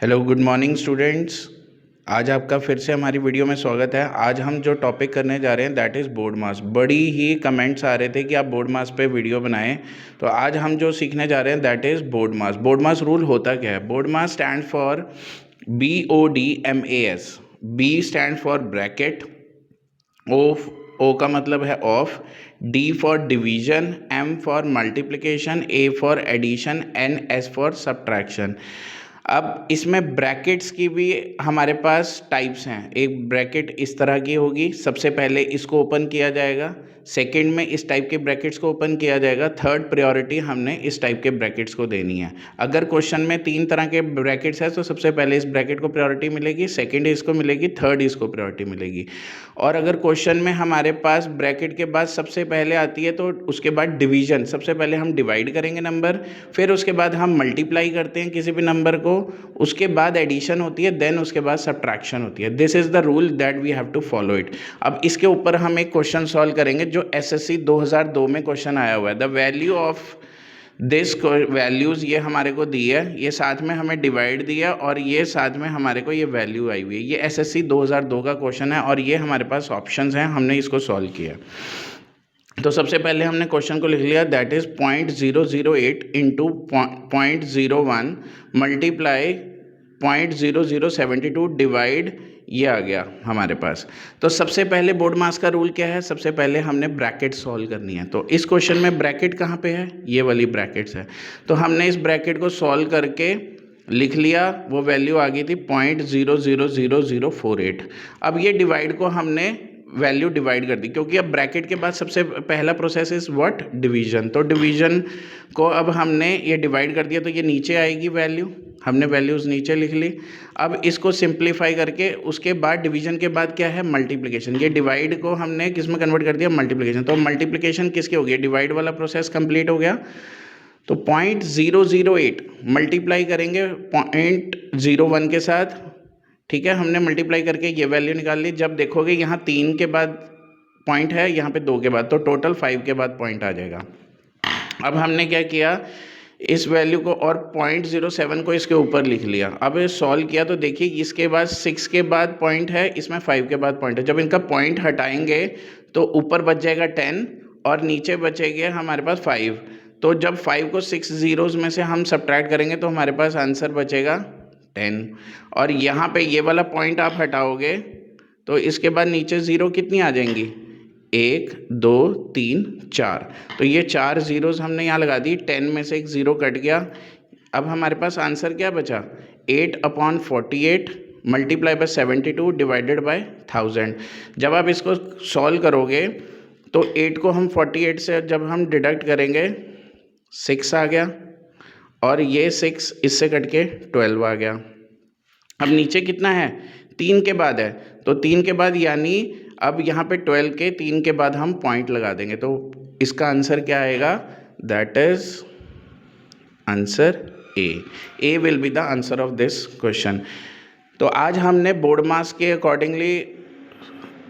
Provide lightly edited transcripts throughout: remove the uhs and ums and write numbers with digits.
Hello good morning students. आज आपका फिर से हमारी वीडियो में स्वागत है। आज हम जो टॉपिक करने जा रहे हैं दैट इज़ बोर्ड मास। बड़ी ही कमेंट्स आ रहे थे कि आप बोर्ड मास पे वीडियो बनाएं, तो आज हम जो सीखने जा रहे हैं that is BODMAS. BODMAS rule होता क्या है? BODMAS stand for BODMAS। B stand for bracket, O का मतलब है of, D for division, M for multiplication, A for addition, and S for subtraction. अब इसमें brackets की भी हमारे पास टाइप्स हैं। एक ब्रैकेट इस तरह की होगी, सबसे पहले इसको ओपन किया जाएगा, सेकंड में इस टाइप के ब्रैकेट्स को ओपन किया जाएगा, थर्ड प्रायोरिटी हमने इस टाइप के ब्रैकेट्स को देनी है। अगर क्वेश्चन में 3 तरह के ब्रैकेट्स है तो सबसे पहले इस ब्रैकेट को प्रायोरिटी मिलेगी, सेकंड इसको मिलेगी, थर्ड इसको प्रायोरिटी मिलेगी। और अगर क्वेश्चन में हमारे पास ब्रैकेट के बाद सबसे पहले आती है तो उसके बाद डिवीजन, सबसे पहले हम डिवाइड करेंगे नंबर, फिर उसके बाद हम मल्टीप्लाई करते हैं किसी भी नंबर को, उसके बाद एडिशन होती है, देन उसके बाद सब्ट्रैक्शन होती है। This is the rule that we have to follow it. अब इसके ऊपर हम एक क्वेश्चन सॉल्व करेंगे जो SSC 2002 में क्वेश्चन आया हुआ है। The value of this values ये हमारे को दी है, ये साथ में हमें डिवाइड दिया और ये साथ में हमारे को ये वैल्यू आई हुई है। ये SSC 2002 का क्वेश्चन है और ये हमारे पास ऑप्शंस हैं, हमने इसको सॉल्व किया। तो सबसे पहले हमने क्वेश्चन को लिख लिया, that is 0.008 into 0.01 multiply 0.0072 divide, ये आ गया हमारे पास। तो सबसे पहले बोर्ड मास का रूल क्या है? सबसे पहले हमने ब्रैकेट सॉल्व करनी है। तो इस क्वेश्चन में ब्रैकेट कहाँ पे है? ये वाली ब्रैकेट्स है। तो हमने इस ब्रैकेट को सॉल्व करके लिख लिया, वो वैल्यू आ गई थी 0.00048। अब ये डिवाइड को हमने वैल्यू डिवाइड कर दी, क्योंकि अब ब्रैकेट के बाद सबसे पहला प्रोसेस इज व्हाट? डिवीजन। तो डिवीजन को अब हमने ये डिवाइड कर दिया तो ये नीचे आएगी वैल्यू, हमने वैल्यूज़ नीचे लिख ली। अब इसको सिंप्लीफाई करके उसके बाद डिवीजन के बाद क्या है? मल्टीप्लिकेशन। ये डिवाइड को हमने किस में कन्वर्ट कर दिया? मल्टीप्लिकेशन। तो मल्टीप्लिकेशन किसके हो गया? डिवाइड वाला प्रोसेस कंप्लीट हो गया। तो 0.008 मल्टीप्लाई करेंगे 0.01 के साथ, ठीक है, हमने मल्टीप्लाई करके ये वैल्यू निकाल ली। जब देखोगे यहाँ 3 के बाद पॉइंट है, यहाँ पे 2 के बाद, तो टोटल 5 के बाद पॉइंट आ जाएगा। अब हमने क्या किया, इस वैल्यू को और 0.07 को इसके ऊपर लिख लिया। अब सॉल्व किया तो देखिए इसके बाद 6 के बाद पॉइंट है, इसमें 5 के बाद पॉइंट है। जब इनका पॉइंट हटाएंगे तो ऊपर बच जाएगा 10 और नीचे बचेंगे हमारे पास 5। तो जब 5 को 6 ज़ीरोज़ में से हम सब्ट्रैक्ट करेंगे तो हमारे पास आंसर बचेगा 10। और यहाँ पे ये वाला पॉइंट आप हटाओगे तो इसके बाद नीचे ज़ीरो कितनी आ जाएंगी? 1 2 3 4। तो ये 4 ज़ीरोज़ हमने यहाँ लगा दी, 10 में से एक ज़ीरो कट गया। अब हमारे पास आंसर क्या बचा? 8/48 मल्टीप्लाई बाय 72 डिवाइडेड बाय 1000। जब आप इसको सॉल्व करोगे तो 8 को हम 48 से जब हम डिडक्ट करेंगे 6 आ गया, और ये 6 इससे कट के 12 आ गया। अब नीचे कितना है? 3 के बाद है, तो 3 के बाद यानी अब यहाँ पे 12 के 3 के बाद हम पॉइंट लगा देंगे, तो इसका आंसर क्या आएगा? That is answer A will be the answer of this question. तो आज हमने बोर्ड मास के अकॉर्डिंगली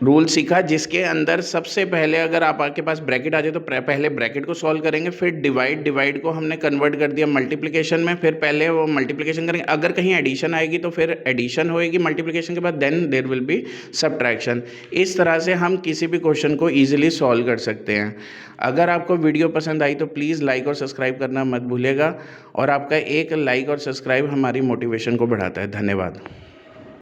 रूल सीखा, जिसके अंदर सबसे पहले अगर आपके पास ब्रैकेट आ जाए तो पहले ब्रैकेट को सॉल्व करेंगे, फिर डिवाइड को हमने कन्वर्ट कर दिया मल्टीप्लिकेशन में, फिर पहले वो मल्टीप्लिकेशन करेंगे, अगर कहीं एडिशन आएगी तो फिर एडिशन होएगी मल्टीप्लिकेशन के बाद, then there will be subtraction. इस तरह से हम किसी भी क्वेश्चन को ईजिली सॉल्व कर सकते हैं। अगर आपको वीडियो पसंद आई तो प्लीज़ लाइक और सब्सक्राइब करना मत भूलिएगा, और आपका एक लाइक और सब्सक्राइब हमारी मोटिवेशन को बढ़ाता है। धन्यवाद।